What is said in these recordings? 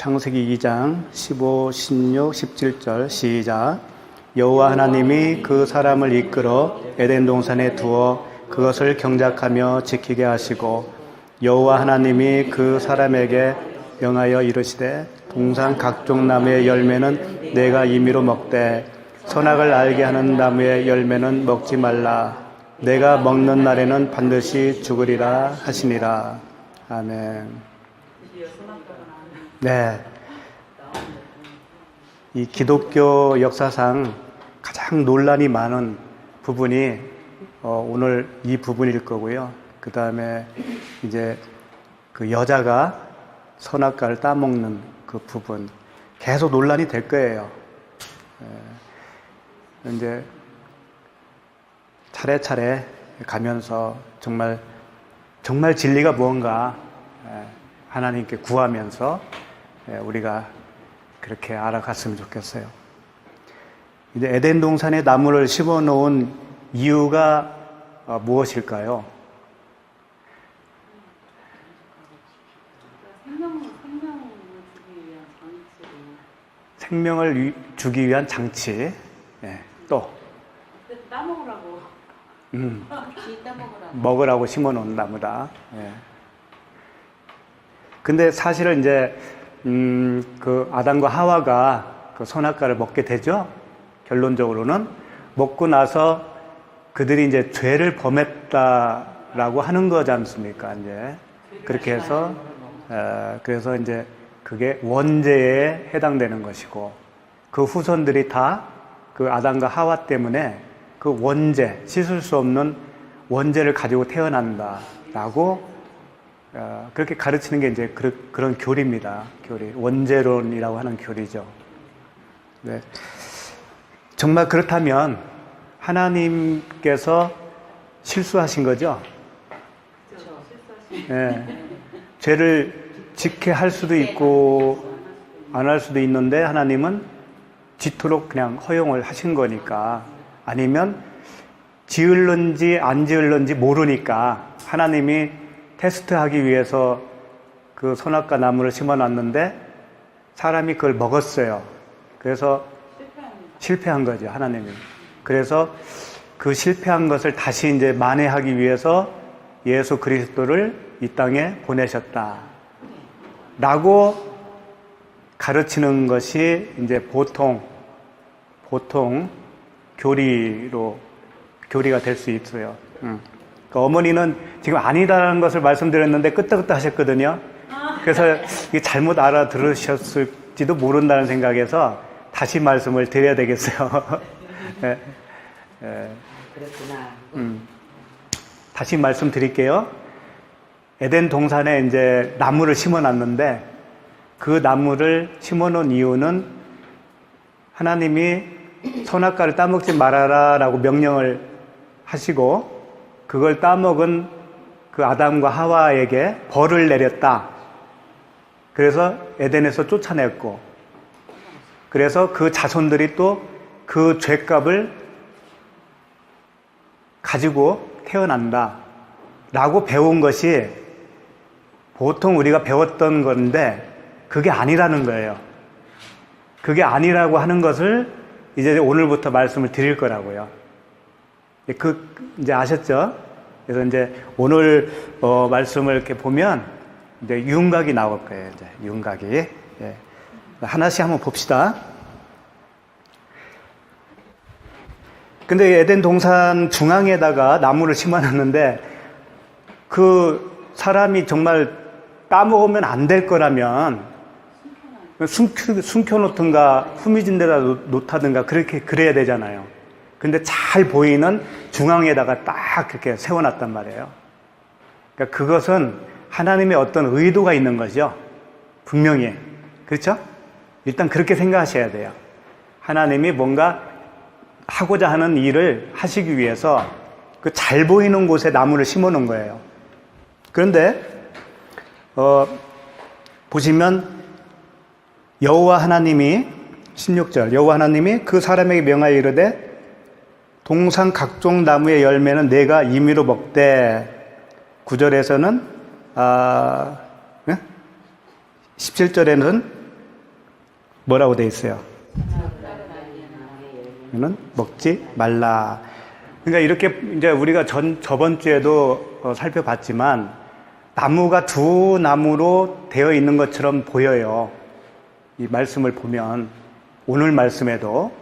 창세기 2장 15, 16, 17절 시작. 여호와 하나님이 그 사람을 이끌어 에덴 동산에 두어 그것을 경작하며 지키게 하시고 여호와 하나님이 그 사람에게 명하여 이르시되 동산 각종 나무의 열매는 내가 임의로 먹되 선악을 알게 하는 나무의 열매는 먹지 말라. 내가 먹는 날에는 반드시 죽으리라 하시니라. 아멘. 네. 이 기독교 역사상 가장 논란이 많은 부분이 오늘 이 부분일 거고요. 그 다음에 이제 그 여자가 선악과를 따먹는 그 부분 계속 논란이 될 거예요. 이제 차례차례 가면서 정말 진리가 무언가 하나님께 구하면서 우리가 그렇게 알아갔으면 좋겠어요. 이제 에덴 동산에 나무를 심어 놓은 이유가 무엇일까요? 생명을 주기 위한 장치. 또 따먹으라고. 먹으라고 심어 놓은 나무다. 근데 사실은 이제 그 아담과 하와가 그 선악과를 먹게 되죠. 결론적으로는 먹고 나서 그들이 이제 죄를 범했다라고 하는 거지 않습니까? 이제 그렇게 해서 그래서 이제 그게 원죄에 해당되는 것이고 그 후손들이 다 그 아담과 하와 때문에 그 원죄, 씻을 수 없는 원죄를 가지고 태어난다라고 그렇게 가르치는 게 이제 그런 교리입니다. 교리. 원죄론이라고 하는 교리죠. 네. 정말 그렇다면 하나님께서 실수하신 거죠? 네. 죄를 짓게 할 수도 있고 안 할 수도 있는데 하나님은 짓도록 그냥 허용을 하신 거니까, 아니면 지을는지 안 지을는지 모르니까 하나님이 테스트하기 위해서 그 선악과 나무를 심어놨는데 사람이 그걸 먹었어요. 그래서 실패한 거죠, 하나님이. 그래서 그 실패한 것을 다시 이제 만회하기 위해서 예수 그리스도를 이 땅에 보내셨다. 라고 가르치는 것이 이제 보통 교리가 될 수 있어요. 그러니까 어머니는 지금 아니다라는 것을 말씀드렸는데 끄떡끄떡 하셨거든요. 그래서 이게 잘못 알아들으셨을지도 모른다는 생각에서 다시 말씀을 드려야 되겠어요. 그렇구나. 다시 말씀드릴게요. 에덴 동산에 이제 나무를 심어놨는데 그 나무를 심어놓은 이유는 하나님이 선악과를 따먹지 말아라 라고 명령을 하시고 그걸 따먹은 그 아담과 하와에게 벌을 내렸다. 그래서 에덴에서 쫓아냈고, 그래서 그 자손들이 또 그 죄값을 가지고 태어난다 라고 배운 것이 보통 우리가 배웠던 건데 그게 아니라는 거예요. 그게 아니라고 하는 것을 이제 오늘부터 말씀을 드릴 거라고요. 이제 아셨죠? 그래서 이제 오늘 말씀을 이렇게 보면 이제 윤곽이 나올 거예요. 이제 윤곽이. 예. 하나씩 한번 봅시다. 근데 에덴 동산 중앙에다가 나무를 심어놨는데 그 사람이 정말 따먹으면 안 될 거라면 숨겨놓든가 후미진 데다 놓다든가 그래야 되잖아요. 근데 잘 보이는 중앙에다가 딱 그렇게 세워놨단 말이에요. 그러니까 그것은 하나님의 어떤 의도가 있는 거죠. 분명히. 그렇죠? 일단 그렇게 생각하셔야 돼요. 하나님이 뭔가 하고자 하는 일을 하시기 위해서 그 잘 보이는 곳에 나무를 심어 놓은 거예요. 그런데 보시면 여호와 하나님이 16절 여호와 하나님이 그 사람에게 명하여 이르되 동산 각종 나무의 열매는 내가 임의로 먹되 9절에서는 17절에는 뭐라고 돼 있어요? 는 먹지 말라. 그러니까 이렇게 이제 우리가 저번 주에도 살펴봤지만 나무가 두 나무로 되어 있는 것처럼 보여요. 이 말씀을 보면 오늘 말씀에도.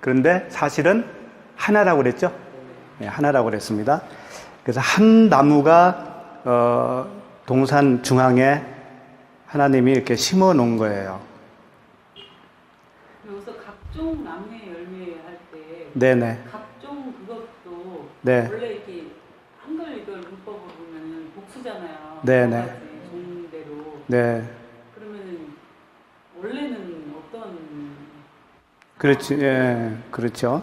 그런데 사실은 하나라고 그랬죠? 네, 하나라고 그랬습니다. 그래서 한 나무가 동산 중앙에 하나님이 이렇게 심어 놓은 거예요. 여기서 각종 나무의 열매 할 때 네네. 각종 그것도 네. 원래 이렇게 한글 이걸 문법으로 보면은 복수잖아요. 네네. 여러 가지 종대로. 네. 그러면은 원래는 어떤 그렇지, 예, 그렇죠.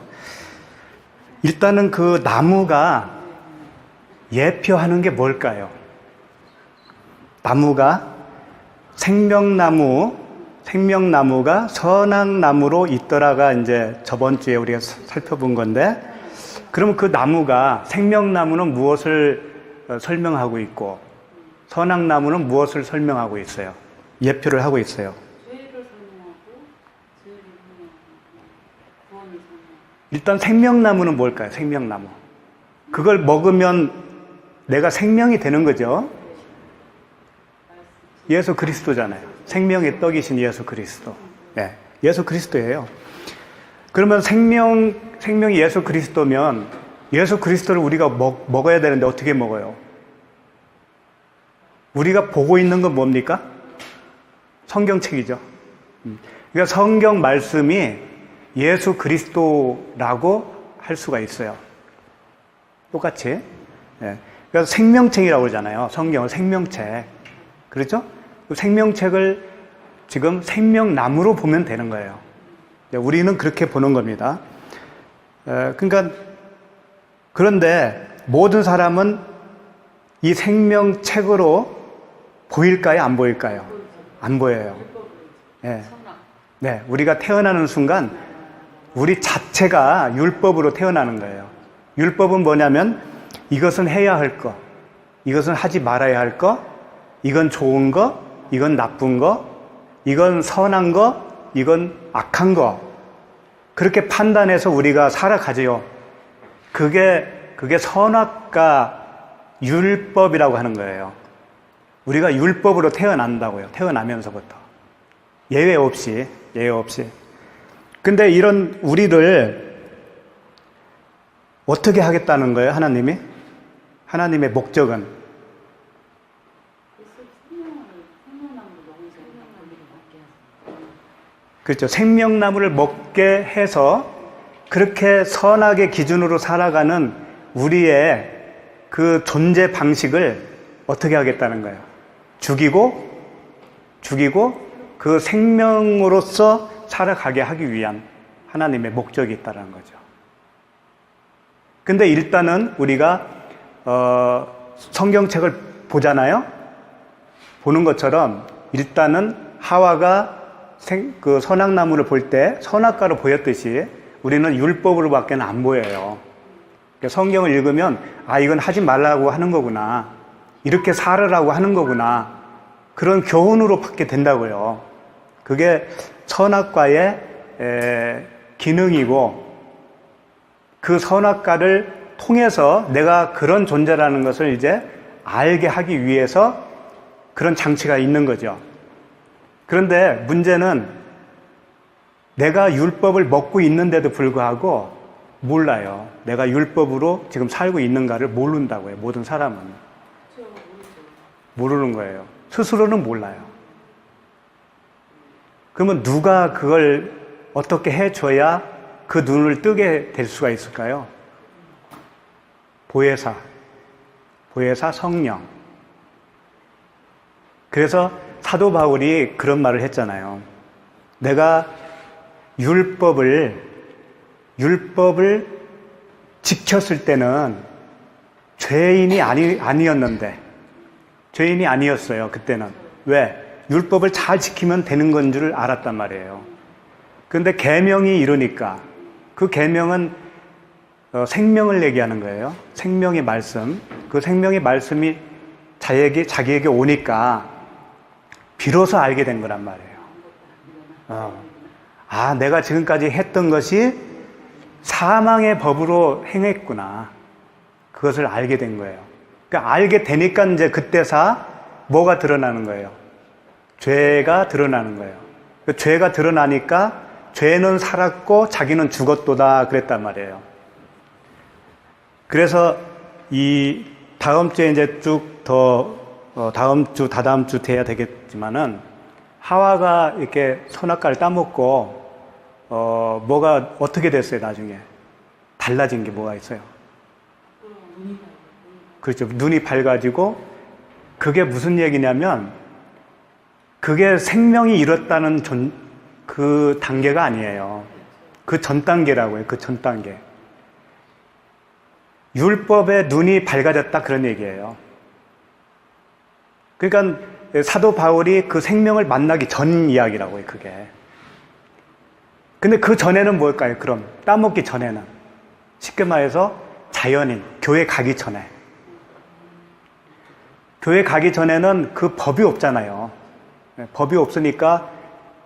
일단은 그 나무가 예표하는 게 뭘까요? 나무가 생명나무가 선악나무로 있더라가 이제 저번 주에 우리가 살펴본 건데, 그러면 그 나무가 생명나무는 무엇을 설명하고 있고, 선악나무는 무엇을 설명하고 있어요? 예표를 하고 있어요. 죄를 설명하고 죄를 설명하고 구원을 설명하고. 일단 생명나무는 뭘까요? 생명나무. 그걸 먹으면 내가 생명이 되는 거죠. 예수 그리스도잖아요. 생명의 떡이신 예수 그리스도. 네, 예수 그리스도예요. 그러면 생명이 예수 그리스도면 예수 그리스도를 우리가 먹어야 되는데 어떻게 먹어요? 우리가 보고 있는 건 뭡니까? 성경책이죠. 그러니까 성경 말씀이 예수 그리스도라고 할 수가 있어요. 똑같이. 예. 그래서 생명책이라고 그러잖아요. 성경을 생명책. 그렇죠? 그 생명책을 지금 생명나무로 보면 되는 거예요. 우리는 그렇게 보는 겁니다. 그러니까 그런데 모든 사람은 이 생명책으로 보일까요? 안 보일까요? 안 보여요. 네. 네, 우리가 태어나는 순간 우리 자체가 율법으로 태어나는 거예요. 율법은 뭐냐면 이것은 해야 할 거, 이것은 하지 말아야 할 거, 이건 좋은 거, 이건 나쁜 거, 이건 선한 거, 이건 악한 거. 그렇게 판단해서 우리가 살아가죠. 그게 선악과 율법이라고 하는 거예요. 우리가 율법으로 태어난다고요. 태어나면서부터. 예외 없이. 근데 이런 우리를 어떻게 하겠다는 거예요, 하나님이? 하나님의 목적은? 그렇죠. 생명나무를 먹게 해서 그렇게 선악의 기준으로 살아가는 우리의 그 존재 방식을 어떻게 하겠다는 거예요? 죽이고 그 생명으로서 살아가게 하기 위한 하나님의 목적이 있다는 거죠. 근데 일단은 우리가 성경책을 보잖아요. 보는 것처럼 일단은 하와가 그 선악나무를 볼 때 선악과로 보였듯이 우리는 율법으로밖에 안 보여요. 성경을 읽으면 아, 이건 하지 말라고 하는 거구나, 이렇게 살으라고 하는 거구나, 그런 교훈으로 받게 된다고요. 그게 선악과의 기능이고, 그 선악과를 통해서 내가 그런 존재라는 것을 이제 알게 하기 위해서 그런 장치가 있는 거죠. 그런데 문제는 내가 율법을 먹고 있는데도 불구하고 몰라요. 내가 율법으로 지금 살고 있는가를 모른다고요. 모든 사람은. 모르는 거예요. 스스로는 몰라요. 그러면 누가 그걸 어떻게 해줘야 그 눈을 뜨게 될 수가 있을까요? 보혜사 성령. 그래서 사도 바울이 그런 말을 했잖아요. 내가 율법을 지켰을 때는 죄인이 아니었는데, 죄인이 아니었어요, 그때는. 왜? 율법을 잘 지키면 되는 건 줄 알았단 말이에요. 그런데 계명이 이르니까, 그 계명은 생명을 얘기하는 거예요. 생명의 말씀. 그 생명의 말씀이 자기에게 오니까 비로소 알게 된 거란 말이에요. 아, 내가 지금까지 했던 것이 사망의 법으로 행했구나. 그것을 알게 된 거예요. 그러니까 알게 되니까 이제 그때사 뭐가 드러나는 거예요? 죄가 드러나는 거예요. 그 죄가 드러나니까 죄는 살았고 자기는 죽었도다 그랬단 말이에요. 그래서 이 다음 주에 이제 쭉 더 다음 주, 다다음 주 돼야 되겠지만은 하와가 이렇게 선악과를 따먹고 뭐가 어떻게 됐어요 나중에? 달라진 게 뭐가 있어요? 그렇죠. 눈이 밝아지고 그게 무슨 얘기냐면 그게 생명이 이뤘다는 그 단계가 아니에요. 그 전 단계라고 해요. 그 전 단계. 율법에 눈이 밝아졌다 그런 얘기예요. 그러니까 사도 바울이 그 생명을 만나기 전 이야기라고 해요. 그게. 근데 그 전에는 뭘까요? 그럼 따먹기 전에는 쉽게 말해서 자연인, 교회 가기 전에. 교회 가기 전에는 그 법이 없잖아요. 법이 없으니까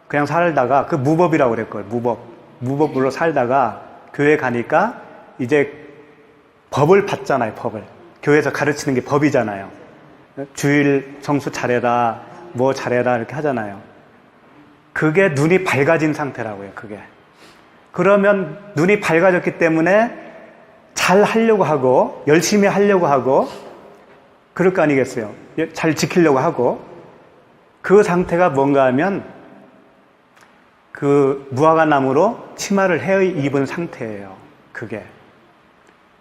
그냥 살다가 그 무법이라고 그랬거든요. 무법으로 살다가 교회 가니까 이제 법을 받잖아요. 법을. 교회에서 가르치는 게 법이잖아요. 주일 성수 잘해라, 뭐 잘해라 이렇게 하잖아요. 그게 눈이 밝아진 상태라고요. 그게. 그러면 눈이 밝아졌기 때문에 잘 하려고 하고 열심히 하려고 하고 그럴 거 아니겠어요. 잘 지키려고 하고 그 상태가 뭔가 하면 그 무화과 나무로 치마를 해 입은 상태예요. 그게.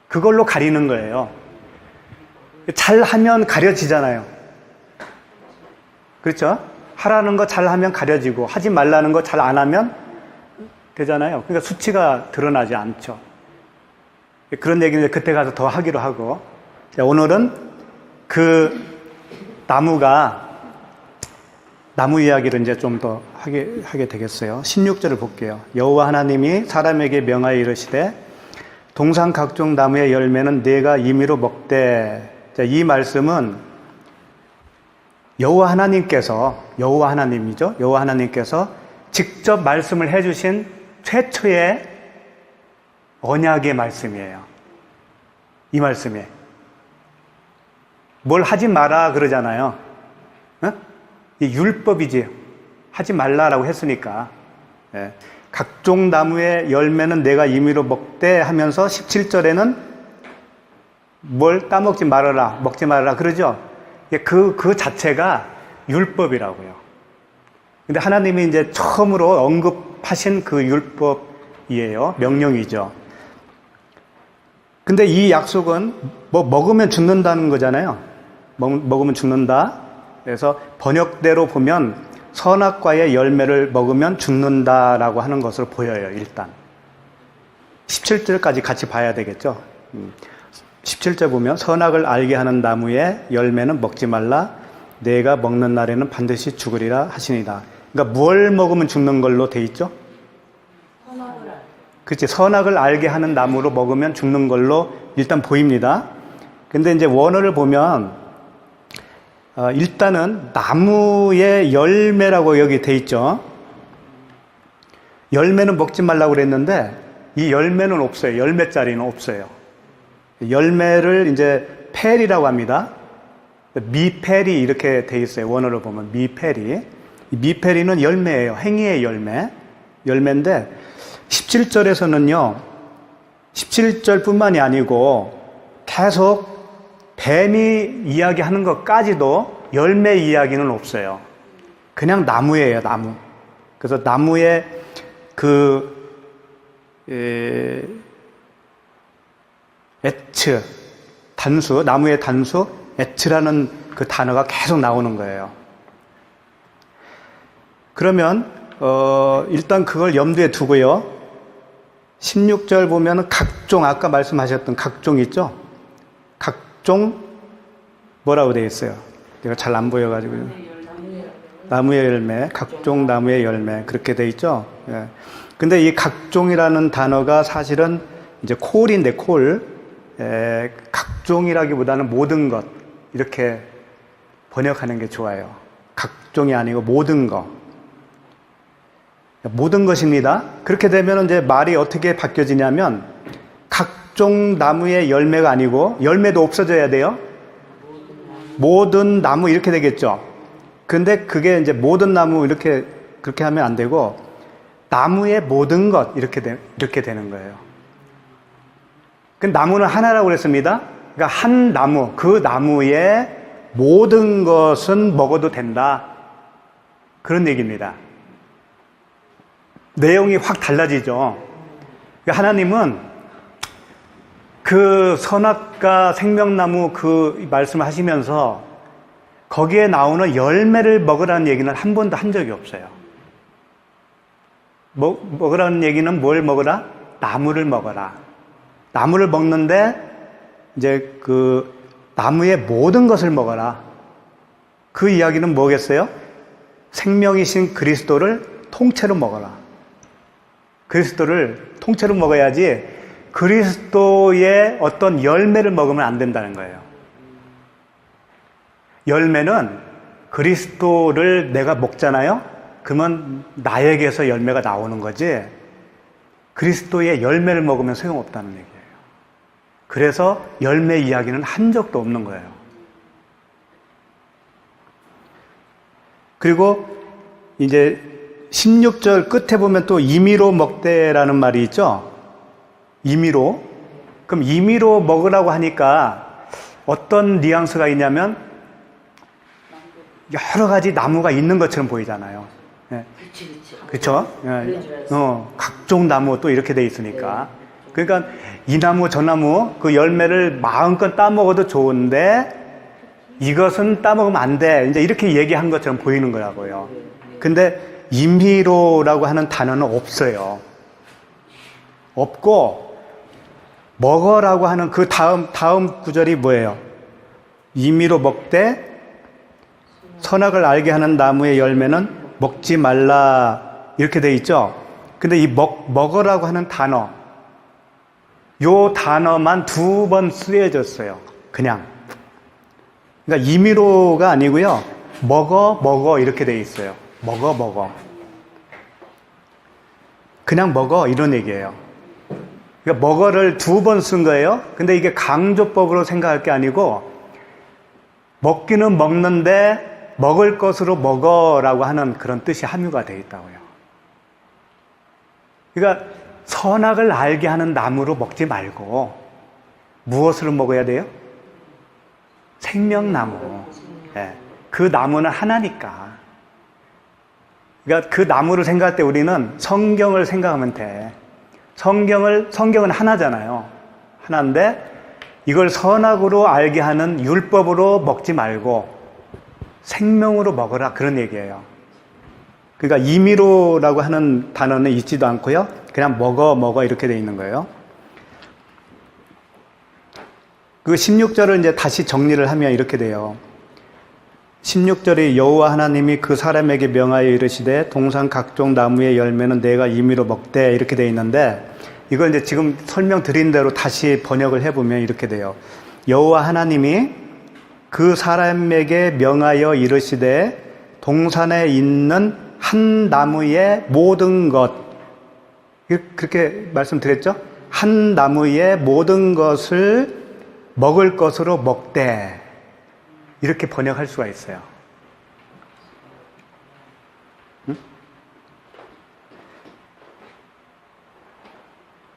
그걸로 가리는 거예요. 잘하면 가려지잖아요. 그렇죠? 하라는 거 잘하면 가려지고 하지 말라는 거 잘 안 하면 되잖아요. 그러니까 수치가 드러나지 않죠. 그런 얘기는 그때 가서 더 하기로 하고. 자, 오늘은 그 나무 이야기를 이제 좀 더 하게 되겠어요. 16절을 볼게요. 여호와 하나님이 사람에게 명하여 이르시되 동산 각종 나무의 열매는 네가 임의로 먹되. 자, 이 말씀은 여호와 하나님이죠. 여호와 하나님께서 직접 말씀을 해주신 최초의 언약의 말씀이에요. 이 말씀에 뭘 하지 마라 그러잖아요. 이 율법이지. 하지 말라라고 했으니까. 예. 각종 나무의 열매는 내가 임의로 먹되 하면서 17절에는 뭘 따먹지 말아라, 먹지 말아라 그러죠. 그 자체가 율법이라고요. 근데 하나님이 이제 처음으로 언급하신 그 율법이에요. 명령이죠. 근데 이 약속은 뭐 먹으면 죽는다는 거잖아요. 먹으면 죽는다. 그래서 번역대로 보면 선악과의 열매를 먹으면 죽는다라고 하는 것으로 보여요. 일단 17절까지 같이 봐야 되겠죠. 17절 보면 선악을 알게 하는 나무의 열매는 먹지 말라. 내가 먹는 날에는 반드시 죽으리라 하시니라. 그러니까 뭘 먹으면 죽는 걸로 돼 있죠? 그렇지. 선악을 알게 하는 나무로 먹으면 죽는 걸로 일단 보입니다. 근데 이제 원어를 보면 일단은 나무의 열매라고 여기 돼 있죠. 열매는 먹지 말라고 그랬는데 이 열매는 없어요. 열매자리는 없어요. 열매를 이제 펠이라고 합니다. 미페리 이렇게 돼 있어요. 원어를 보면 미페리. 미페리는 열매예요. 행위의 열매인데 17절에서는요. 17절뿐만이 아니고 계속 뱀이 이야기하는 것까지도 열매 이야기는 없어요. 그냥 나무예요. 나무. 그래서 나무의 에츠, 단수, 나무의 단수, 에츠라는 그 단어가 계속 나오는 거예요. 그러면 일단 그걸 염두에 두고요. 16절 보면 각종, 아까 말씀하셨던 각종 있죠? 각종 뭐라고 되어 있어요? 내가 잘 안 보여가지고. 나무의 열매, 각종 나무의 열매 그렇게 되어 있죠? 예. 근데 이 각종이라는 단어가 사실은 이제 콜인데 콜. 각종이라기보다는 모든 것 이렇게 번역하는 게 좋아요. 각종이 아니고 모든 것. 모든 것입니다. 그렇게 되면 이제 말이 어떻게 바뀌어지냐면 각종 나무의 열매가 아니고 열매도 없어져야 돼요. 모든 나무 이렇게 되겠죠. 근데 그게 이제 모든 나무 이렇게 그렇게 하면 안 되고 나무의 모든 것 이렇게 되는 거예요. 그 나무는 하나라고 그랬습니다. 그러니까 한 나무, 그 나무의 모든 것은 먹어도 된다. 그런 얘기입니다. 내용이 확 달라지죠. 그러니까 하나님은 그 선악과 생명나무 그 말씀을 하시면서 거기에 나오는 열매를 먹으라는 얘기는 한 번도 한 적이 없어요. 먹으라는 얘기는 뭘 먹으라? 나무를 먹어라. 나무를 먹는데 이제 그 나무의 모든 것을 먹어라. 그 이야기는 뭐겠어요? 생명이신 그리스도를 통째로 먹어라. 그리스도를 통째로 먹어야지 그리스도의 어떤 열매를 먹으면 안 된다는 거예요. 열매는 그리스도를 내가 먹잖아요? 그러면 나에게서 열매가 나오는 거지 그리스도의 열매를 먹으면 소용없다는 얘기예요. 그래서 열매 이야기는 한 적도 없는 거예요. 그리고 이제 16절 끝에 보면 또 임의로 먹되라는 말이 있죠. 임의로. 그럼 임의로 먹으라고 하니까 어떤 뉘앙스가 있냐면 여러 가지 나무가 있는 것처럼 보이잖아요. 예. 그렇죠? 예. 각종 나무 또 이렇게 돼 있으니까. 그러니까 이 나무 저 나무 그 열매를 마음껏 따먹어도 좋은데 이것은 따먹으면 안 돼. 이제 이렇게 얘기한 것처럼 보이는 거라고요. 근데 임의로라고 하는 단어는 없어요. 없고 먹어라고 하는 그 다음 구절이 뭐예요? 임의로 먹되 선악을 알게 하는 나무의 열매는 먹지 말라 이렇게 돼 있죠. 근데 이 먹어라고 하는 단어 요 단어만 2번 쓰여졌어요. 그냥. 그러니까 임의로가 아니고요. 먹어 이렇게 돼 있어요. 먹어. 그냥 먹어 이런 얘기예요. 그러니까 먹어를 2번 쓴 거예요. 근데 이게 강조법으로 생각할 게 아니고 먹기는 먹는데 먹을 것으로 먹어라고 하는 그런 뜻이 함유가 되어 있다고요. 그러니까 선악을 알게 하는 나무로 먹지 말고 무엇으로 먹어야 돼요? 생명나무. 네. 그 나무는 하나니까. 그러니까 그 나무를 생각할 때 우리는 성경을 생각하면 돼. 성경은 하나잖아요. 하나인데 이걸 선악으로 알게 하는 율법으로 먹지 말고 생명으로 먹어라 그런 얘기예요. 그러니까 임의로라고 하는 단어는 있지도 않고요. 그냥 먹어 이렇게 돼 있는 거예요. 그 16절을 이제 다시 정리를 하면 이렇게 돼요. 16절에 여호와 하나님이 그 사람에게 명하여 이르시되 동산 각종 나무의 열매는 내가 임의로 먹되 이렇게 돼 있는데 이걸 이제 지금 설명드린 대로 다시 번역을 해보면 이렇게 돼요. 여호와 하나님이 그 사람에게 명하여 이르시되 동산에 있는 한 나무의 모든 것 그렇게 말씀드렸죠? 한 나무의 모든 것을 먹을 것으로 먹되 이렇게 번역할 수가 있어요.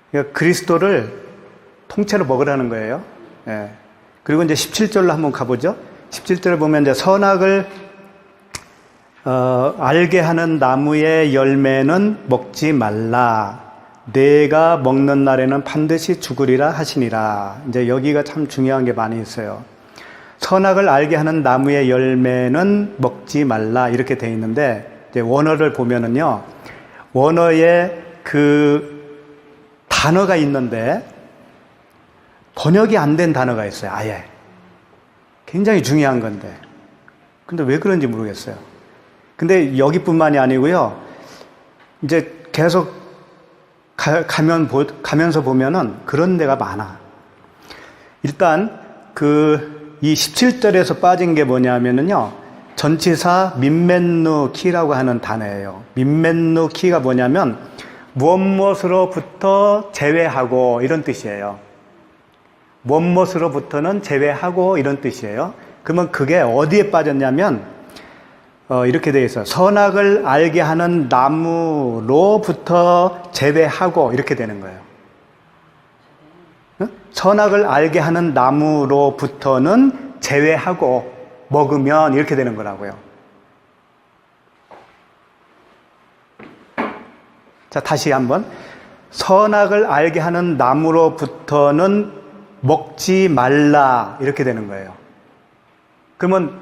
그러니까 그리스도를 통째로 먹으라는 거예요. 예. 그리고 이제 17절로 한번 가보죠. 17절을 보면 이제 선악을 알게 하는 나무의 열매는 먹지 말라. 내가 먹는 날에는 반드시 죽으리라 하시니라. 이제 여기가 참 중요한 게 많이 있어요. 선악을 알게 하는 나무의 열매는 먹지 말라 이렇게 돼 있는데 이제 원어를 보면은요. 원어에 그 단어가 있는데 번역이 안 된 단어가 있어요. 아예. 굉장히 중요한 건데. 근데 왜 그런지 모르겠어요. 근데 여기뿐만이 아니고요. 이제 계속 가면서 보면은 그런 데가 많아. 일단 이 17절에서 빠진 게 뭐냐면은요. 전치사 민맨누 키라고 하는 단어예요. 민맨누 키가 뭐냐면 무엇무엇으로부터 제외하고 이런 뜻이에요. 무엇무엇으로부터는 제외하고 이런 뜻이에요. 그러면 그게 어디에 빠졌냐면 이렇게 되어 있어요. 선악을 알게 하는 나무로부터 제외하고 이렇게 되는 거예요. 선악을 알게 하는 나무로부터는 제외하고 먹으면 이렇게 되는 거라고요. 자, 다시 한번. 선악을 알게 하는 나무로부터는 먹지 말라 이렇게 되는 거예요. 그러면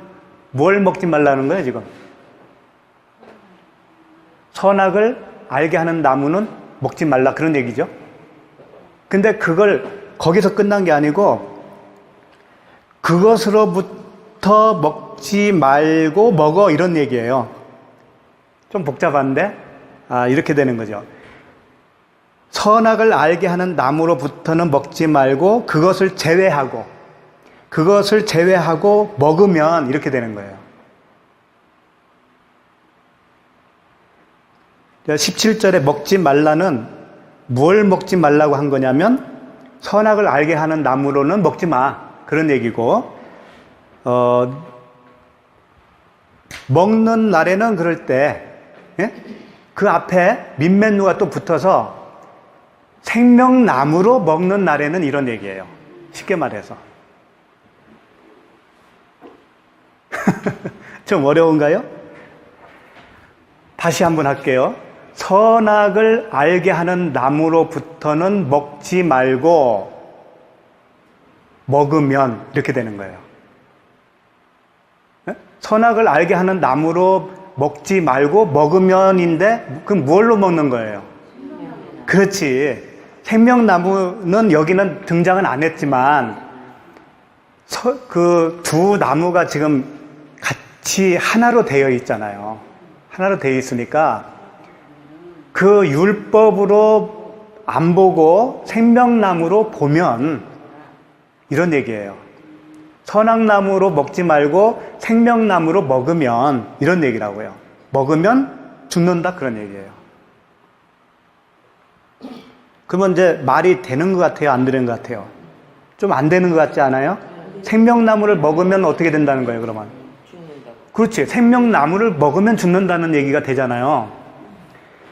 뭘 먹지 말라는 거예요, 지금? 선악을 알게 하는 나무는 먹지 말라 그런 얘기죠. 근데 그걸 거기서 끝난 게 아니고 그것으로부터 먹지 말고 먹어 이런 얘기예요. 좀 복잡한데 이렇게 되는 거죠. 선악을 알게 하는 나무로부터는 먹지 말고 그것을 제외하고 먹으면 이렇게 되는 거예요. 17절에 먹지 말라는 뭘 먹지 말라고 한 거냐면 선악을 알게 하는 나무로는 먹지 마 그런 얘기고 먹는 날에는 그럴 때 그 앞에 민맨누가 또 붙어서 생명나무로 먹는 날에는 이런 얘기예요. 쉽게 말해서 좀 어려운가요? 다시 한번 할게요. 선악을 알게 하는 나무로부터는 먹지 말고 먹으면 이렇게 되는 거예요. 선악을 알게 하는 나무로 먹지 말고 먹으면인데 그럼 뭘로 먹는 거예요? 그렇지. 생명나무는 여기는 등장은 안 했지만 그 두 나무가 지금 같이 하나로 되어 있잖아요. 하나로 되어 있으니까 그 율법으로 안 보고 생명나무로 보면 이런 얘기예요. 선악나무로 먹지 말고 생명나무로 먹으면 이런 얘기라고요. 먹으면 죽는다 그런 얘기예요. 그러면 이제 말이 되는 것 같아요? 안 되는 것 같아요? 좀 안 되는 것 같지 않아요? 생명나무를 먹으면 어떻게 된다는 거예요, 그러면? 죽는다고. 그렇지. 생명나무를 먹으면 죽는다는 얘기가 되잖아요.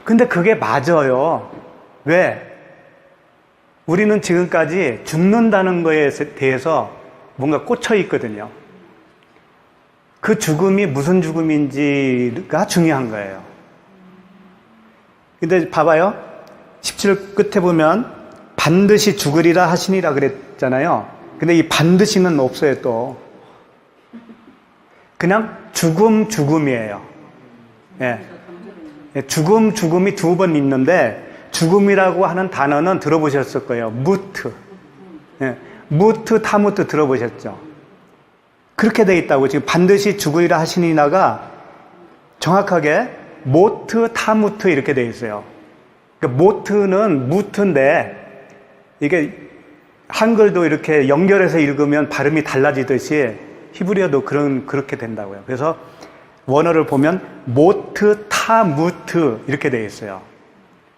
근데 그게 맞아요. 왜? 우리는 지금까지 죽는다는 거에 대해서 뭔가 꽂혀 있거든요. 그 죽음이 무슨 죽음인지가 중요한 거예요. 근데 봐봐요. 17절 끝에 보면 반드시 죽으리라 하시니라 그랬잖아요. 근데 이 반드시는 없어요, 또. 그냥 죽음이에요. 예. 죽음이 두 번 있는데 죽음이라고 하는 단어는 들어보셨을 거예요. 무트. 예. 무트, 타무트 들어보셨죠? 그렇게 돼 있다고. 지금 반드시 죽으리라 하시니나가 정확하게 모트, 타무트 이렇게 돼 있어요. 그러니까 모트는 무트인데 이게 한글도 이렇게 연결해서 읽으면 발음이 달라지듯이 히브리어도 그렇게 된다고요. 그래서 원어를 보면 모트, 타무트 이렇게 돼 있어요.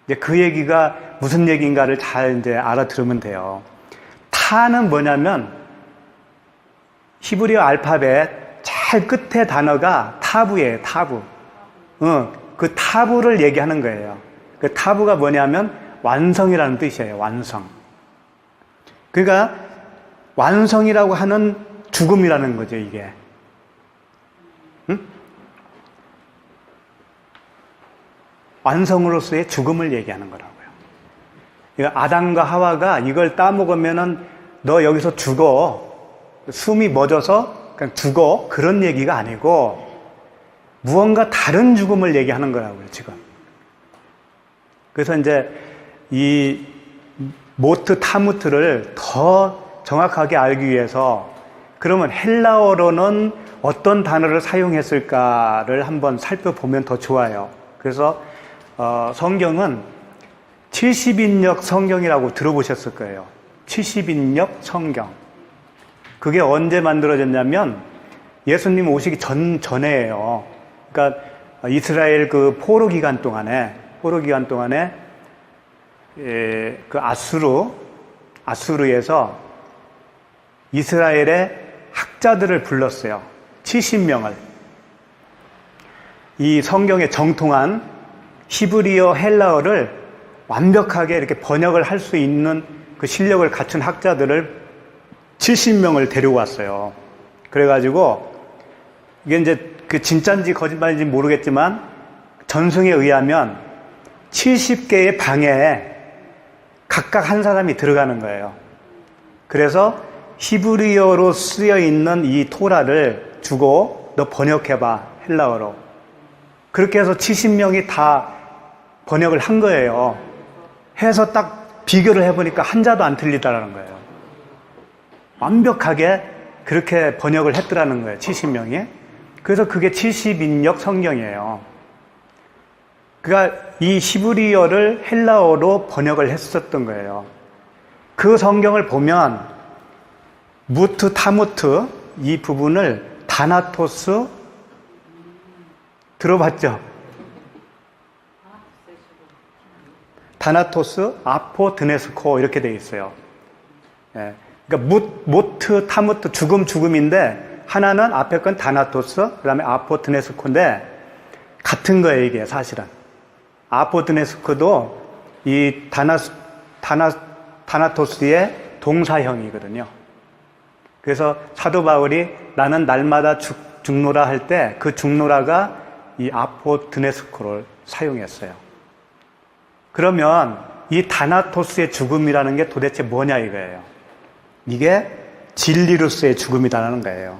이제 그 얘기가 무슨 얘기인가를 잘 이제 알아들으면 돼요. 타는 뭐냐면 히브리어 알파벳 제일 끝에 단어가 타부예요. 타부. 그 타부를 얘기하는 거예요. 그 타부가 뭐냐면 완성이라는 뜻이에요. 완성. 그러니까 완성이라고 하는 죽음이라는 거죠, 이게. 응? 완성으로서의 죽음을 얘기하는 거라고요. 그러니까 아담과 하와가 이걸 따먹으면은 너 여기서 죽어. 숨이 멎어서 그냥 죽어. 그런 얘기가 아니고 무언가 다른 죽음을 얘기하는 거라고요, 지금. 그래서 이제 이 모트, 타무트를 더 정확하게 알기 위해서 그러면 헬라어로는 어떤 단어를 사용했을까를 한번 살펴보면 더 좋아요. 그래서 성경은 70인역 성경이라고 들어보셨을 거예요. 70인역 성경. 그게 언제 만들어졌냐면 예수님 오시기 전에예요. 그러니까 이스라엘 그 포로 기간 동안에 그 아수르에서 이스라엘의 학자들을 불렀어요. 70명을. 이 성경에 정통한 히브리어, 헬라어를 완벽하게 이렇게 번역을 할 수 있는 그 실력을 갖춘 학자들을 70명을 데리고 왔어요. 그래가지고 이게 이제 그 진짜인지 거짓말인지 모르겠지만 전승에 의하면 70개의 방에 각각 한 사람이 들어가는 거예요. 그래서 히브리어로 쓰여 있는 이 토라를 주고 너 번역해봐, 헬라어로. 그렇게 해서 70명이 다 번역을 한 거예요. 해서 딱 비교를 해보니까 한자도 안 틀리다라는 거예요. 완벽하게 그렇게 번역을 했더라는 거예요, 70명이. 그래서 그게 70인역 성경이에요. 그러니까 이 히브리어를 헬라어로 번역을 했었던 거예요. 그 성경을 보면 무트, 타무트 이 부분을 다나토스 들어봤죠? 다나토스, 아포드네스코 이렇게 돼 있어요. 예. 그러니까 모트, 타무트 죽음인데 하나는 앞에 건 다나토스, 그 다음에 아포드네스코인데 같은 거예요, 이게 사실은. 아포드네스코도 이 다나토스의 동사형이거든요. 그래서 사도 바울이 나는 날마다 죽노라 할 때 그 죽노라가 이 아포드네스코를 사용했어요. 그러면 이 다나토스의 죽음이라는 게 도대체 뭐냐 이거예요. 이게 진리로서의 죽음이라는 거예요.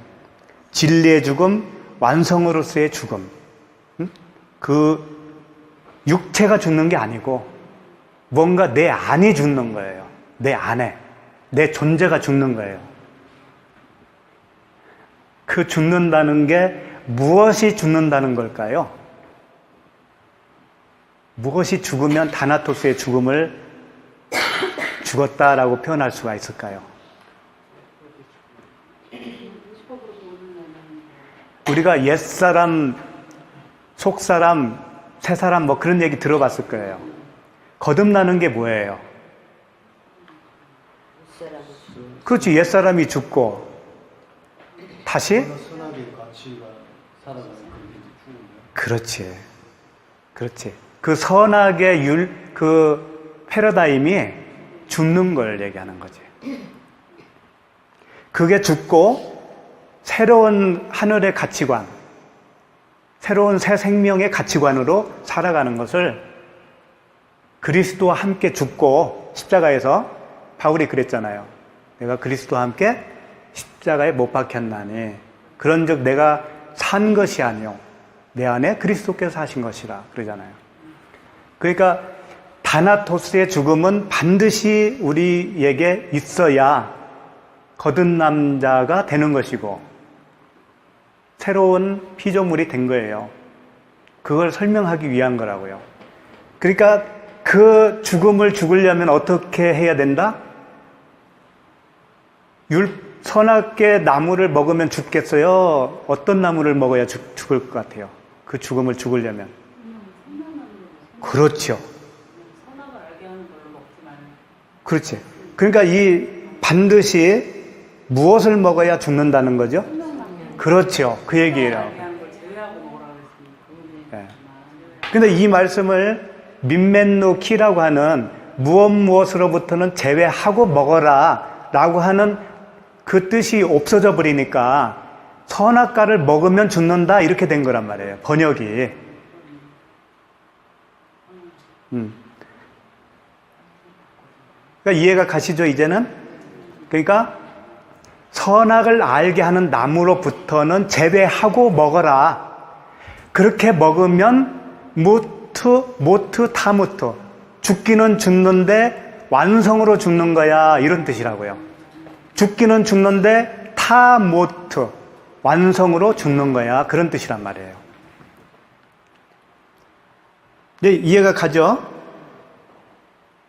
진리의 죽음, 완성으로서의 죽음. 그 육체가 죽는 게 아니고 뭔가 내 안이 죽는 거예요. 내 안에. 내 존재가 죽는 거예요. 그 죽는다는 게 무엇이 죽는다는 걸까요? 무엇이 죽으면 다나토스의 죽음을 죽었다라고 표현할 수가 있을까요? 우리가 옛사람, 속사람, 새사람 뭐 그런 얘기 들어봤을 거예요. 거듭나는 게 뭐예요? 그렇지, 옛사람이 죽고 다시? 그렇지. 그 선악의 그 패러다임이 죽는 걸 얘기하는 거지. 그게 죽고 새로운 하늘의 가치관, 새로운 새 생명의 가치관으로 살아가는 것을 그리스도와 함께 죽고 십자가에서 바울이 그랬잖아요. 내가 그리스도와 함께 십자가에 못 박혔나니 그런즉 내가 산 것이 아니요 내 안에 그리스도께서 사신 것이라 그러잖아요. 그러니까 다나토스의 죽음은 반드시 우리에게 있어야 거듭난 자가 되는 것이고 새로운 피조물이 된 거예요. 그걸 설명하기 위한 거라고요. 그러니까 그 죽음을 죽으려면 어떻게 해야 된다? 선악의 나무를 먹으면 죽겠어요? 어떤 나무를 먹어야 죽을 것 같아요? 그 죽음을 죽으려면. 그렇죠. 선악을 알게 하는 걸로 먹지 말고. 그렇지. 그러니까 이 반드시 무엇을 먹어야 죽는다는 거죠? 그렇죠. 그 얘기예요. 근데 이 말씀을 민멘누 키라고 하는 무엇으로부터는 제외하고 먹어라 라고 하는 그 뜻이 없어져 버리니까 선악과를 먹으면 죽는다 이렇게 된 거란 말이에요. 번역이. 그러니까 이해가 가시죠 이제는? 그러니까 선악을 알게 하는 나무로부터는 제외하고 먹어라. 그렇게 먹으면 모트, 타무트. 죽기는 죽는데 완성으로 죽는 거야. 이런 뜻이라고요. 죽기는 죽는데 타모트. 완성으로 죽는 거야. 그런 뜻이란 말이에요. 이제 이해가 가죠?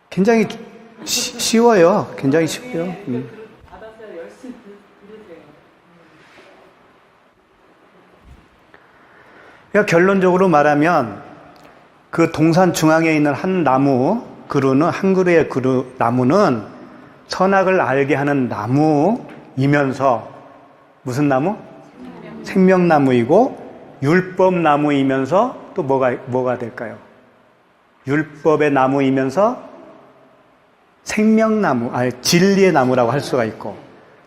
굉장히 쉬워요. 굉장히 네, 네, 쉬워요. 받았어요. 열심히 들으세요. 그러니까 결론적으로 말하면 그 동산 중앙에 있는 한 나무 그루는 한 그루의 그루 나무는 선악을 알게 하는 나무이면서 무슨 나무? 생명나무이고 율법나무이면서 또 뭐가 될까요? 율법의 나무이면서 생명나무, 아니 진리의 나무라고 할 수가 있고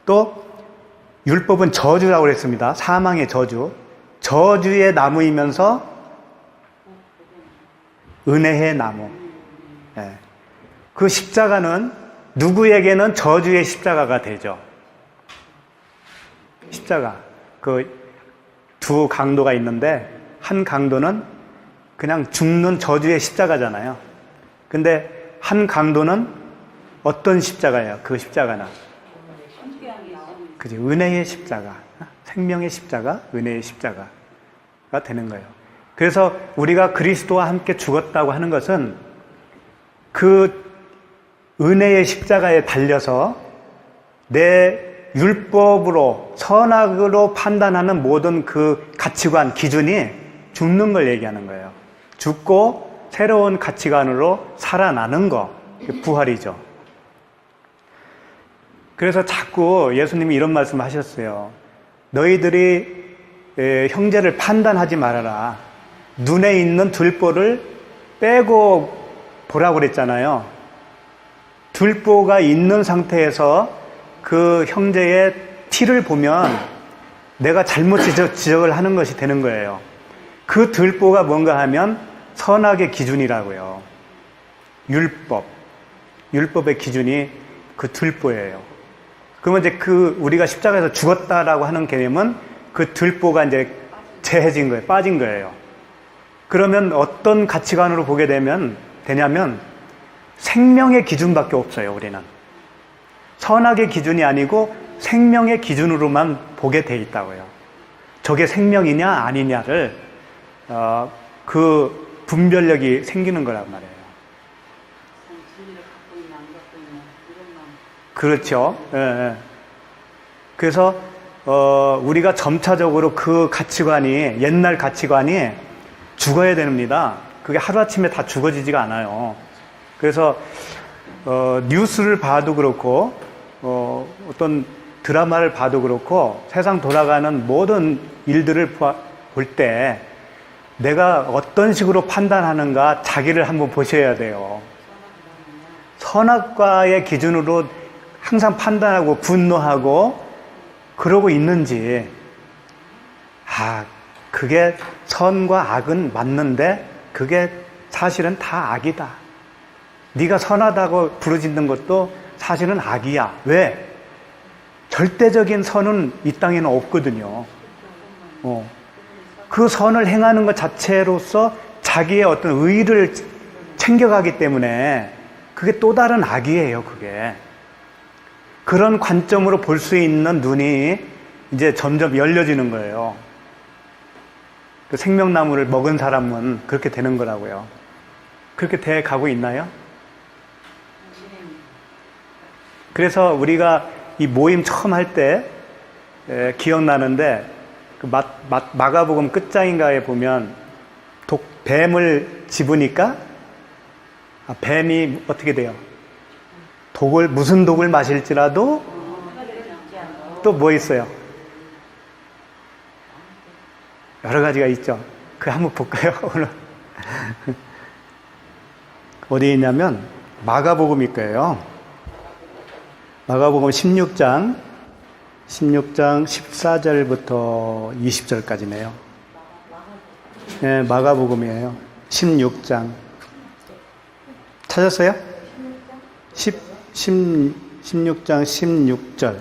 또 율법은 저주라고 그랬습니다. 사망의 저주. 저주의 나무이면서 은혜의 나무. 네. 그 십자가는 누구에게는 저주의 십자가가 되죠. 십자가. 그 두 강도가 있는데 한 강도는 그냥 죽는 저주의 십자가잖아요. 근데 한 강도는 어떤 십자가예요? 그 십자가는 그지 은혜의 십자가, 생명의 십자가, 은혜의 십자가가 되는 거예요. 그래서 우리가 그리스도와 함께 죽었다고 하는 것은 그 은혜의 십자가에 달려서 내 율법으로 선악으로 판단하는 모든 그 가치관, 기준이 죽는 걸 얘기하는 거예요. 죽고 새로운 가치관으로 살아나는 거, 부활이죠. 그래서 자꾸 예수님이 이런 말씀을 하셨어요. 너희들이 형제를 판단하지 말아라. 눈에 있는 들보를 빼고 보라고 그랬잖아요. 들보가 있는 상태에서 그 형제의 티를 보면 내가 잘못 지적을 하는 것이 되는 거예요. 그 들보가 뭔가 하면 선악의 기준이라고요. 율법의 기준이 그 들보예요. 그러면 이제 우리가 십자가에서 죽었다라고 하는 개념은 그 들보가 이제 재해진 거예요. 빠진 거예요. 그러면 어떤 가치관으로 보게 되냐면 생명의 기준밖에 없어요, 우리는. 선악의 기준이 아니고 생명의 기준으로만 보게 돼 있다고요. 저게 생명이냐 아니냐를 그 분별력이 생기는 거란 말이에요. 그렇죠. 예, 예. 그래서 우리가 점차적으로 그 가치관이 옛날 가치관이 죽어야 됩니다. 그게 하루아침에 다 죽어지지가 않아요. 그래서 뉴스를 봐도 그렇고 어떤 드라마를 봐도 그렇고 세상 돌아가는 모든 일들을 볼 때 내가 어떤 식으로 판단하는가 자기를 한번 보셔야 돼요. 선악과의 기준으로 항상 판단하고 분노하고 그러고 있는지, 그게 선과 악은 맞는데 그게 사실은 다 악이다. 네가 선하다고 부르짖는 것도 사실은 악이야. 왜? 절대적인 선은 이 땅에는 없거든요. 그 선을 행하는 것 자체로서 자기의 어떤 의의를 챙겨가기 때문에 그게 또 다른 악이에요, 그게. 그런 관점으로 볼 수 있는 눈이 이제 점점 열려지는 거예요. 그 생명나무를 먹은 사람은 그렇게 되는 거라고요. 그렇게 돼 가고 있나요? 그래서 우리가 이 모임 처음 할 때 기억나는데 그 마가복음 끝장인가에 보면 뱀을 집으니까 뱀이 어떻게 돼요? 무슨 독을 마실지라도 또 뭐 있어요? 여러 가지가 있죠. 그거 한번 볼까요? 오늘 어디에 있냐면 마가복음일 거예요. 마가복음 16장 14절부터 20절까지네요. 네, 마가복음이에요. 16장. 찾았어요? 16장 16절.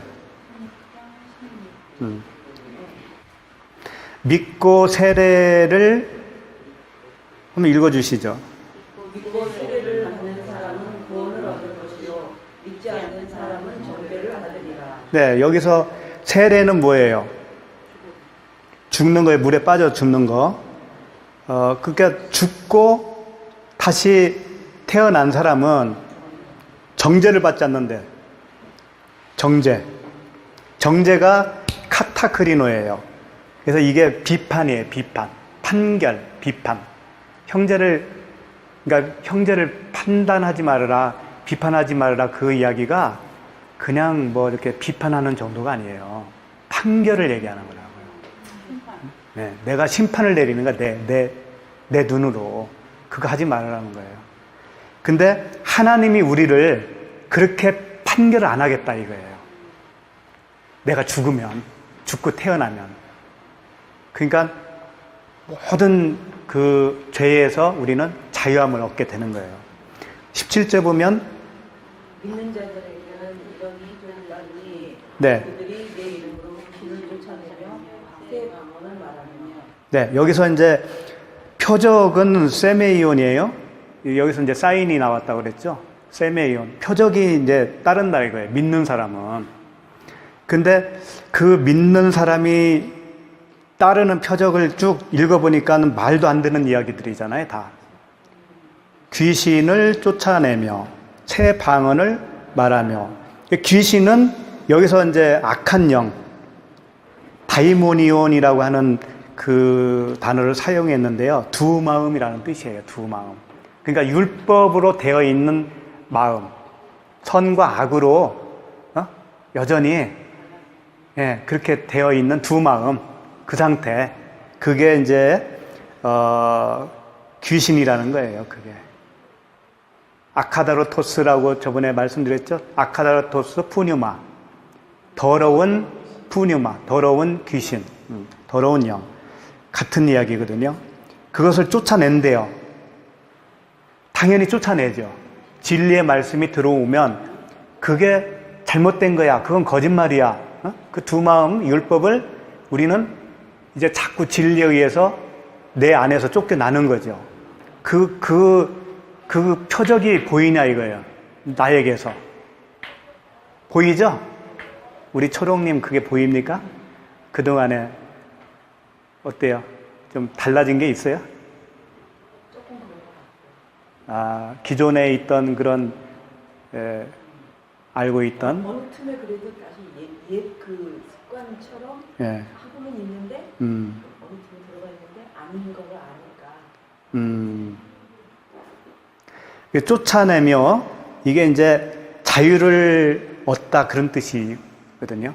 믿고 세례를 한번 읽어주시죠. 믿고 세례를 받는 사람은 구원을 얻을 것이요 믿지 않는 사람은 정죄를 받으리라. 네, 여기서 세례는 뭐예요? 죽는 거에 물에 빠져 죽는 거. 그러니까 죽고 다시 태어난 사람은 정죄를 받지 않는데 정죄가 카타크리노예요. 그래서 이게 비판이에요. 비판. 판결, 비판. 그러니까 형제를 판단하지 말아라, 비판하지 말아라 그 이야기가 그냥 뭐 이렇게 비판하는 정도가 아니에요. 판결을 얘기하는 거라고요. 네, 내가 심판을 내리는 거야, 내 눈으로. 그거 하지 말라는 거예요. 근데 하나님이 우리를 그렇게 판결을 안 하겠다 이거예요. 내가 죽고 태어나면. 그러니까 모든 그 죄에서 우리는 자유함을 얻게 되는 거예요. 17절 보면 믿는 자들에게는 이런 이적이 나니 네. 그들이 내 이름으로 귀신을 쫓아내며 새 방언을 말하느냐. 네, 여기서 이제 표적은 세메이온이에요. 여기서 이제 사인이 나왔다고 그랬죠. 세메이온. 표적이 이제 따른다 이거예요. 믿는 사람은. 근데 그 믿는 사람이 따르는 표적을 쭉 읽어보니까 말도 안 되는 이야기들이잖아요, 다. 귀신을 쫓아내며 새 방언을 말하며. 귀신은 여기서 이제 악한 영, 다이모니온이라고 하는 그 단어를 사용했는데요. 두 마음이라는 뜻이에요, 두 마음. 그러니까 율법으로 되어 있는 마음, 선과 악으로 여전히 그렇게 되어 있는 두 마음, 그 상태, 그게 이제 귀신이라는 거예요. 그게 아카다로토스라고 저번에 말씀드렸죠. 아카다로토스 푸뉴마, 더러운 푸뉴마, 더러운 귀신, 더러운 영, 같은 이야기거든요. 그것을 쫓아낸대요. 당연히 쫓아내죠. 진리의 말씀이 들어오면 그게 잘못된 거야, 그건 거짓말이야, 그 두 마음, 율법을 우리는 이제 자꾸 진리에 의해서 내 안에서 쫓겨나는 거죠. 그 표적이 보이냐 이거예요. 나에게서. 보이죠? 우리 초롱님 그게 보입니까? 그동안에 어때요? 좀 달라진 게 있어요? 기존에 있던 그런 알고 있던 어느 틈에 그래도 다시 옛 그 습관처럼 하고는 있는데 어느 틈에 들어가 있는데 아닌 걸 아니까. 쫓아내며 이게 이제 자유를 얻다 그런 뜻이거든요.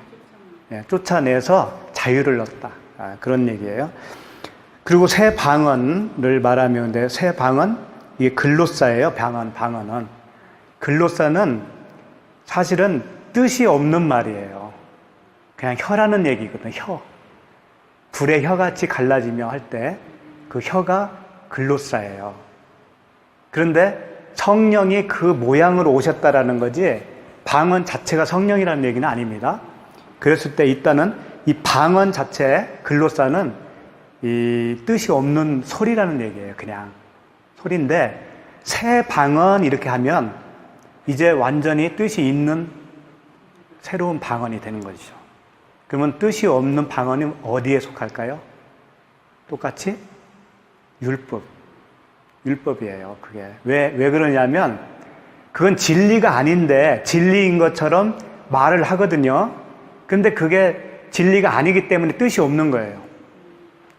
쫓아내서 자유를 얻다 그런 얘기예요. 그리고 새 방언을 말하면 새 방언 이게 글로사예요. 방언은 글로사는 사실은 뜻이 없는 말이에요. 그냥 혀라는 얘기거든요. 혀. 불의 혀같이 갈라지며 할 때 그 혀가 글로사예요. 그런데 성령이 그 모양으로 오셨다라는 거지 방언 자체가 성령이라는 얘기는 아닙니다. 그랬을 때 일단은 이 방언 자체 글로사는 이 뜻이 없는 소리라는 얘기예요. 그냥 소리인데 새 방언 이렇게 하면 이제 완전히 뜻이 있는 새로운 방언이 되는 것이죠. 그러면 뜻이 없는 방언이 어디에 속할까요? 똑같이 율법이에요. 그게 왜 그러냐면 그건 진리가 아닌데 진리인 것처럼 말을 하거든요. 근데 그게 진리가 아니기 때문에 뜻이 없는 거예요.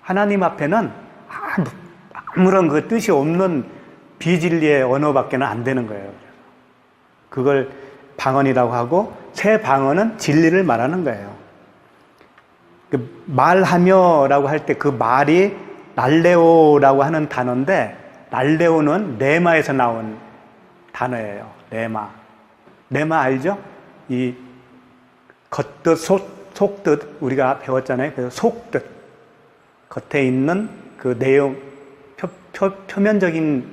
하나님 앞에는 아무런 그 뜻이 없는 비진리의 언어밖에는 안 되는 거예요. 그걸 방언이라고 하고 새 방언은 진리를 말하는 거예요. 그 말하며라고 할 때 그 말이 날레오라고 하는 단어인데 날레오는 레마에서 나온 단어예요. 레마 알죠? 이 겉뜻 속뜻 우리가 배웠잖아요. 그래서 속뜻 겉에 있는 그 내용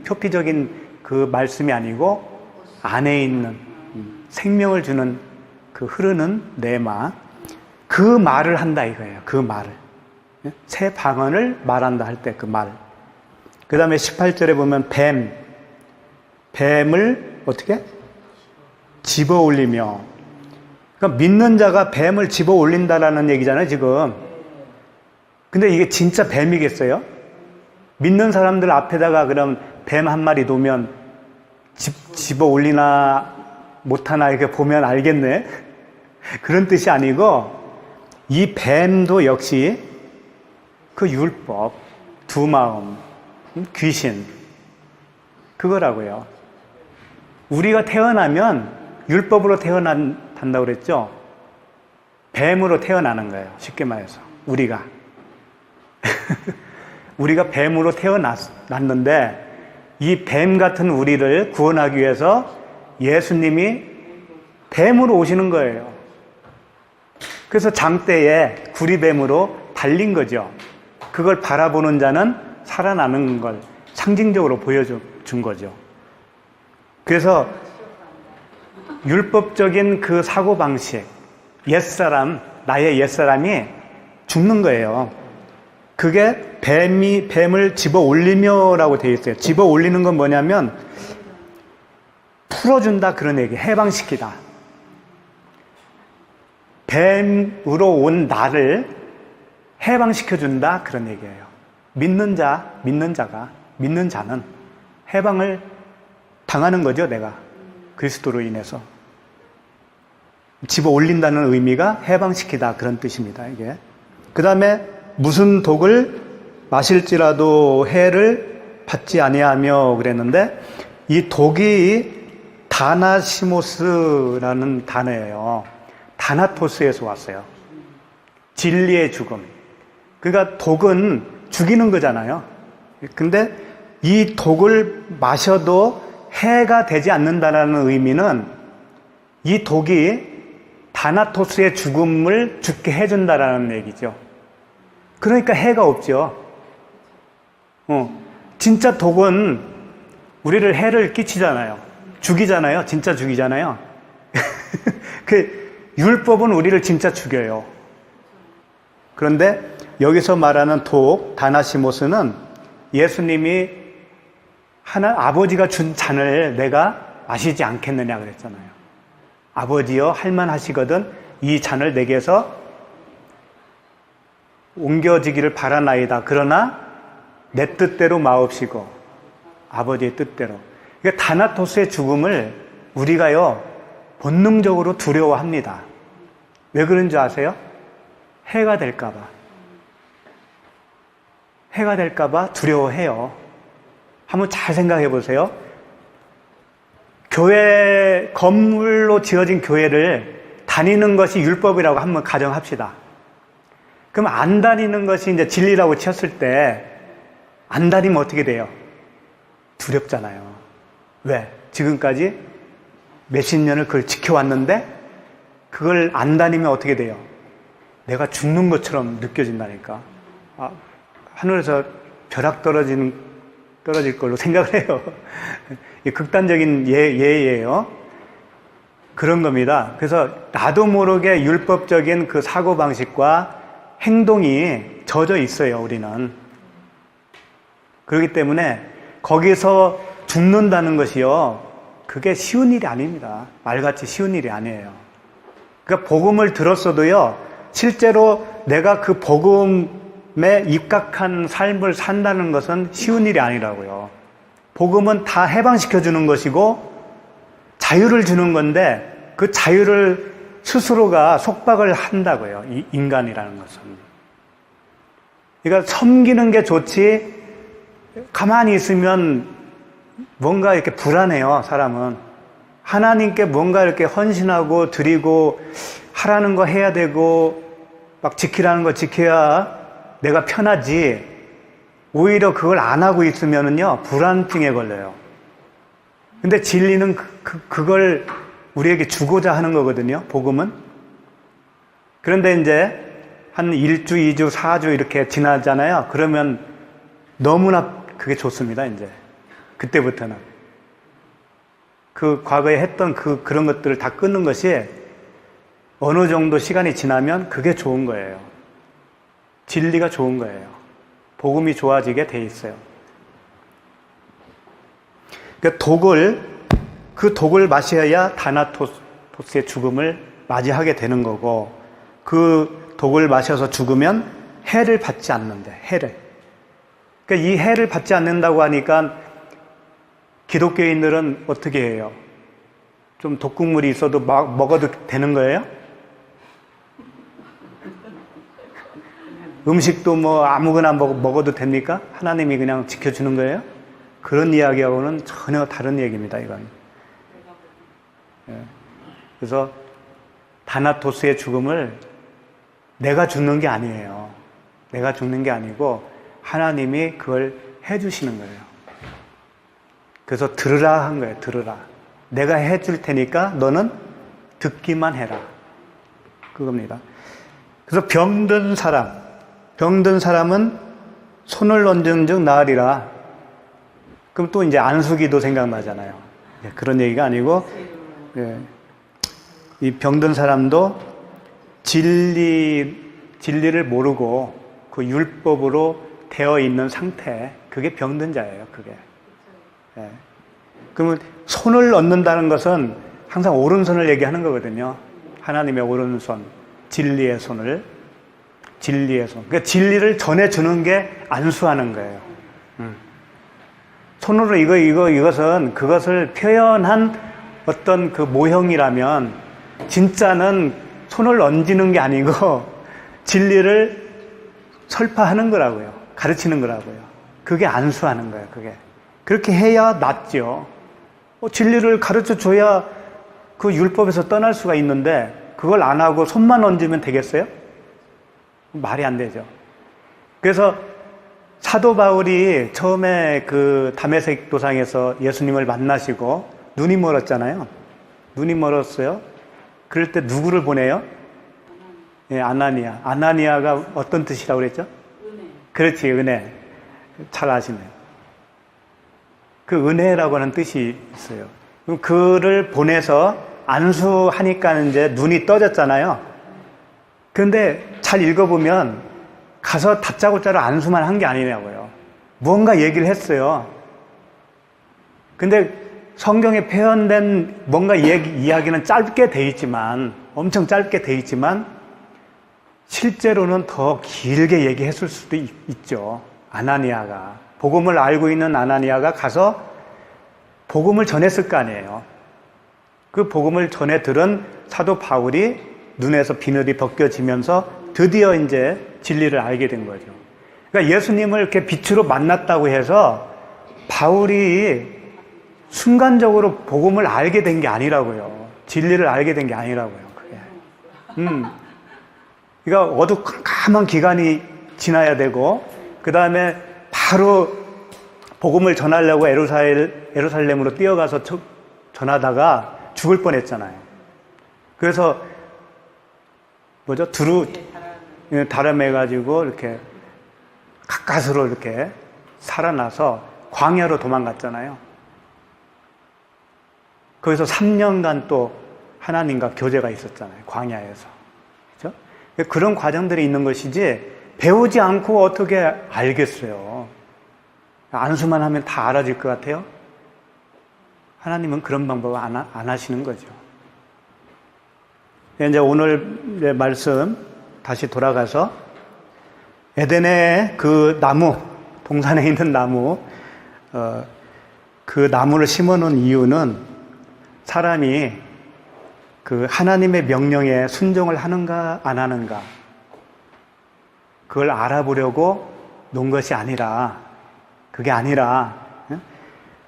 표피적인 그 말씀이 아니고 안에 있는 생명을 주는 그 흐르는 레마 그 말을 한다 이거예요. 그 말을 새 방언을 말한다 할 때 그 말. 그 다음에 18절에 보면 뱀을 어떻게? 집어 올리며. 그러니까 믿는 자가 뱀을 집어 올린다라는 얘기잖아요, 지금. 근데 이게 진짜 뱀이겠어요? 믿는 사람들 앞에다가 그럼 뱀 한 마리 놓으면 집어 올리나 못하나 이렇게 보면 알겠네. 그런 뜻이 아니고 이 뱀도 역시 그 율법, 두 마음, 귀신, 그거라고요. 우리가 태어나면 율법으로 태어난다고 그랬죠? 뱀으로 태어나는 거예요. 쉽게 말해서. 우리가. 우리가 뱀으로 태어났는데 이 뱀 같은 우리를 구원하기 위해서 예수님이 뱀으로 오시는 거예요. 그래서 장대에 구리뱀으로 달린 거죠. 그걸 바라보는 자는 살아나는 걸 상징적으로 보여준 거죠. 그래서 율법적인 그 사고방식, 옛사람, 나의 옛사람이 죽는 거예요. 그게 뱀을 집어 올리며라고 되어 있어요. 집어 올리는 건 뭐냐면 풀어준다 그런 얘기, 해방시키다. 뱀으로 온 나를 해방시켜준다 그런 얘기예요. 믿는 자는 해방을 당하는 거죠, 내가. 그리스도로 인해서. 집어 올린다는 의미가 해방시키다 그런 뜻입니다, 이게. 그 다음에 무슨 독을 마실지라도 해를 받지 아니하며 그랬는데 이 독이 다나시모스라는 단어예요. 다나토스에서 왔어요. 진리의 죽음. 그러니까 독은 죽이는 거잖아요. 근데 이 독을 마셔도 해가 되지 않는다라는 의미는 이 독이 다나토스의 죽음을 죽게 해준다라는 얘기죠. 그러니까 해가 없죠. 진짜 독은 우리를 해를 끼치잖아요. 죽이잖아요. 진짜 죽이잖아요. 그 율법은 우리를 진짜 죽여요. 그런데 여기서 말하는 독, 다나시모스는 예수님이 아버지가 준 잔을 내가 마시지 않겠느냐 그랬잖아요. 아버지여 할만하시거든 이 잔을 내게서 옮겨지기를 바라나이다. 그러나 내 뜻대로 마옵시고 아버지의 뜻대로. 그러니까 다나토스의 죽음을 우리가요 본능적으로 두려워합니다. 왜 그런 줄 아세요? 해가 될까 봐. 해가 될까 봐 두려워해요. 한번 잘 생각해 보세요. 교회, 건물로 지어진 교회를 다니는 것이 율법이라고 한번 가정합시다. 그럼 안 다니는 것이 이제 진리라고 쳤을 때 안 다니면 어떻게 돼요? 두렵잖아요. 왜? 지금까지 몇십 년을 그걸 지켜왔는데 그걸 안 다니면 어떻게 돼요? 내가 죽는 것처럼 느껴진다니까. 하늘에서 벼락 떨어질 걸로 생각을 해요. 극단적인 예예요. 그런 겁니다. 그래서 나도 모르게 율법적인 그 사고방식과 행동이 젖어 있어요, 우리는. 그렇기 때문에 거기서 죽는다는 것이요, 그게 쉬운 일이 아닙니다. 말같이 쉬운 일이 아니에요. 그러니까 복음을 들었어도요, 실제로 내가 그 복음에 입각한 삶을 산다는 것은 쉬운 일이 아니라고요. 복음은 다 해방시켜주는 것이고 자유를 주는 건데 그 자유를 스스로가 속박을 한다고요. 이 인간이라는 것은. 그러니까 섬기는 게 좋지 가만히 있으면 뭔가 이렇게 불안해요, 사람은. 하나님께 뭔가 이렇게 헌신하고 드리고 하라는 거 해야 되고 막 지키라는 거 지켜야 내가 편하지. 오히려 그걸 안 하고 있으면은요, 불안증에 걸려요. 근데 진리는 그걸 우리에게 주고자 하는 거거든요, 복음은. 그런데 이제 한 1주, 2주, 4주 이렇게 지나잖아요. 그러면 너무나 그게 좋습니다, 이제. 그때부터는. 그 과거에 했던 그런 것들을 다 끊는 것이 어느 정도 시간이 지나면 그게 좋은 거예요. 진리가 좋은 거예요. 복음이 좋아지게 돼 있어요. 그러니까 그 독을 마셔야 다나토스의 죽음을 맞이하게 되는 거고, 그 독을 마셔서 죽으면 해를 받지 않는데, 해를. 그러니까 이 해를 받지 않는다고 하니까 기독교인들은 어떻게 해요? 좀 독극물이 있어도 먹어도 되는 거예요? 음식도 뭐 아무거나 먹어도 됩니까? 하나님이 그냥 지켜주는 거예요? 그런 이야기하고는 전혀 다른 얘기입니다, 이건. 예. 그래서 다나토스의 죽음을 내가 죽는 게 아니에요. 내가 죽는 게 아니고 하나님이 그걸 해주시는 거예요. 그래서 들으라 한 거예요. 들으라. 내가 해줄 테니까 너는 듣기만 해라. 그겁니다. 그래서 병든 사람은 손을 얹은 즉 나으리라. 그럼 또 이제 안수기도 생각나잖아요. 예, 그런 얘기가 아니고, 예, 이 병든 사람도 진리를 모르고 그 율법으로 되어 있는 상태, 그게 병든 자예요, 그게. 예. 그러면 손을 얻는다는 것은 항상 오른손을 얘기하는 거거든요. 하나님의 오른손, 진리의 손을. 진리의 손. 그러니까 진리를 전해주는 게 안수하는 거예요. 손으로 이것은 그것을 표현한 어떤 그 모형이라면 진짜는 손을 얹는 게 아니고 진리를 설파하는 거라고요. 가르치는 거라고요. 그게 안수하는 거예요, 그게. 그렇게 해야 낫죠. 진리를 가르쳐 줘야 그 율법에서 떠날 수가 있는데 그걸 안 하고 손만 얹으면 되겠어요? 말이 안 되죠. 그래서 사도 바울이 처음에 그 다메섹 도상에서 예수님을 만나시고 눈이 멀었잖아요. 눈이 멀었어요. 그럴 때 누구를 보내요? 예, 아나니아. 아나니아가 어떤 뜻이라고 그랬죠? 은혜. 그렇지, 은혜. 잘 아시네요. 그 은혜라고 하는 뜻이 있어요. 그럼 그를 보내서 안수하니까 이제 눈이 떠졌잖아요. 그런데 잘 읽어보면 가서 다짜고짜로 안수만 한 게 아니냐고요. 무언가 얘기를 했어요. 근데 성경에 표현된 뭔가 이야기는 짧게 돼 있지만, 엄청 짧게 돼 있지만, 실제로는 더 길게 얘기했을 수도 있죠. 아나니아가. 복음을 알고 있는 아나니아가 가서 복음을 전했을 거 아니에요. 그 복음을 전해 들은 사도 바울이 눈에서 비늘이 벗겨지면서 드디어 이제 진리를 알게 된 거죠. 그러니까 예수님을 이렇게 빛으로 만났다고 해서 바울이 순간적으로 복음을 알게 된 게 아니라고요. 진리를 알게 된 게 아니라고요. 그게. 그러니까 어두컴컴한 기간이 지나야 되고 그 다음에 바로 복음을 전하려고 예루살렘으로 뛰어가서 전하다가 죽을 뻔했잖아요. 그래서 다름해가지고 이렇게 가까스로 이렇게 살아나서 광야로 도망갔잖아요. 거기서 3년간 또 하나님과 교제가 있었잖아요. 광야에서. 그렇죠? 그런 과정들이 있는 것이지 배우지 않고 어떻게 알겠어요. 안수만 하면 다 알아질 것 같아요? 하나님은 그런 방법을 안 하시는 거죠. 이제 오늘 말씀 다시 돌아가서 에덴의 그 나무, 동산에 있는 나무, 그 나무를 심어놓은 이유는 사람이 그 하나님의 명령에 순종을 하는가 안 하는가 그걸 알아보려고 놓은 것이 아니라 그게 아니라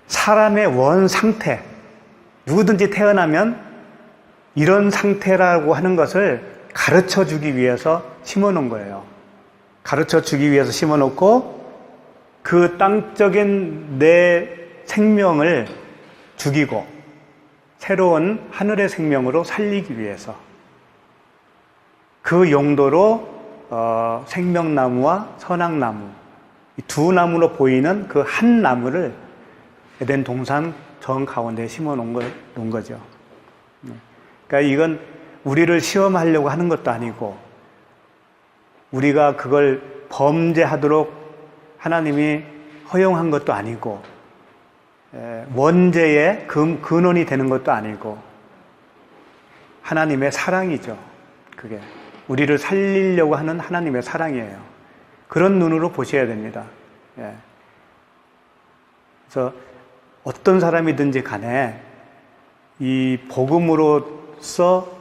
사람의 원 상태, 누구든지 태어나면 이런 상태라고 하는 것을 가르쳐 주기 위해서 심어 놓은 거예요. 가르쳐 주기 위해서 심어 놓고 그 땅적인 내 생명을 죽이고 새로운 하늘의 생명으로 살리기 위해서 그 용도로 생명나무와 선악나무 이 두 나무로 보이는 그 한 나무를 에덴 동산 정 가운데 심어 놓은 거죠. 그러니까 이건 우리를 시험하려고 하는 것도 아니고 우리가 그걸 범죄하도록 하나님이 허용한 것도 아니고 원죄의 근원이 되는 것도 아니고 하나님의 사랑이죠. 그게 우리를 살리려고 하는 하나님의 사랑이에요. 그런 눈으로 보셔야 됩니다. 그래서 어떤 사람이든지 간에 이 복음으로서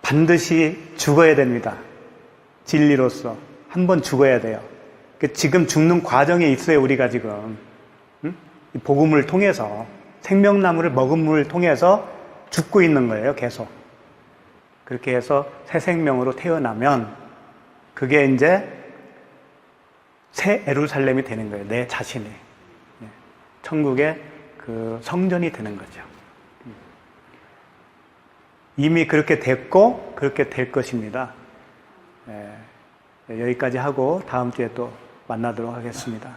반드시 죽어야 됩니다. 진리로서. 한 번 죽어야 돼요. 지금 죽는 과정에 있어요, 우리가 지금. 응? 이 복음을 통해서, 생명나무를 먹음을 통해서 죽고 있는 거예요, 계속. 그렇게 해서 새 생명으로 태어나면 그게 이제 새 예루살렘이 되는 거예요, 내 자신이. 천국의 그 성전이 되는 거죠. 이미 그렇게 됐고 그렇게 될 것입니다. 여기까지 하고 다음 주에 또 만나도록 하겠습니다.